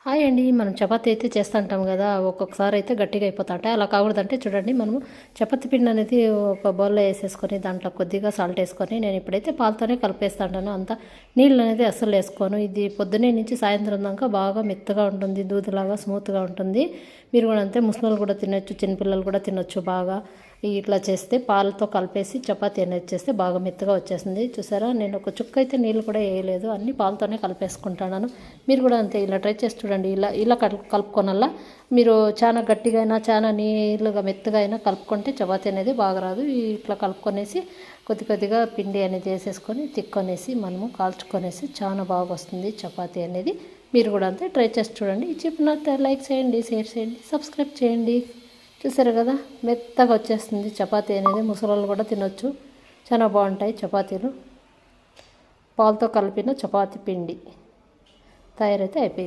Hi అండి. మనం చపాతీ అయితే చేస్తుంటాం కదా, ఒక్కొక్కసారి అయితే గట్టిగా అయిపోతుంటాయి. అలా కాకూడదంటే చూడండి, మనము చపాతీ పిండి అనేది ఒక బౌల్లో వేసేసుకొని దాంట్లో కొద్దిగా సాల్ట్ వేసుకొని, నేను ఇప్పుడైతే పాలతోనే కలిపేస్తాను. అంత నీళ్ళు అనేది అస్సలు వేసుకోను. ఇది పొద్దున్నే నుంచి సాయంత్రం దాకా బాగా మెత్తగా ఉంటుంది, దూదిలాగా స్మూత్గా ఉంటుంది. మీరు కూడా అంతే, ముసలోళ్ళు కూడా తినొచ్చు, చిన్నపిల్లలు కూడా తినొచ్చు. బాగా ఇట్లా చేస్తే పాలతో కలిపేసి చపాతీ అనేది చేస్తే బాగా మెత్తగా వచ్చేస్తుంది. చూసారా, నేను ఒక చుక్క అయితే నీళ్ళు కూడా వేయలేదు, అన్నీ పాలతోనే కలిపేసుకుంటున్నాను. మీరు కూడా అంతే, ఇలా ట్రై చేసి చూడండి. ఇలా ఇలా కలుపుకోనల్లా. మీరు చాలా గట్టిగా అయినా చాలా నీళ్ళుగా మెత్తగా అయినా కలుపుకుంటే చపాతీ అనేది బాగా రాదు. ఇట్లా కలుపుకొనేసి కొద్ది కొద్దిగా పిండి అనేది వేసేసుకొని తిక్కొనేసి మనము కాల్చుకొనేసి చాలా బాగా వస్తుంది చపాతీ అనేది. మీరు కూడా అంతే ట్రై చేసి చూడండి. చెప్పిన లైక్ చేయండి, షేర్ చేయండి, సబ్స్క్రైబ్ చేయండి. చూసారు కదా, మెత్తగా వచ్చేస్తుంది చపాతీ అనేది. ముసలోళ్ళు కూడా తినొచ్చు, చాలా బాగుంటాయి చపాతీలు. పాలతో కలిపిన చపాతీ పిండి తయారైతే అయిపోయింది.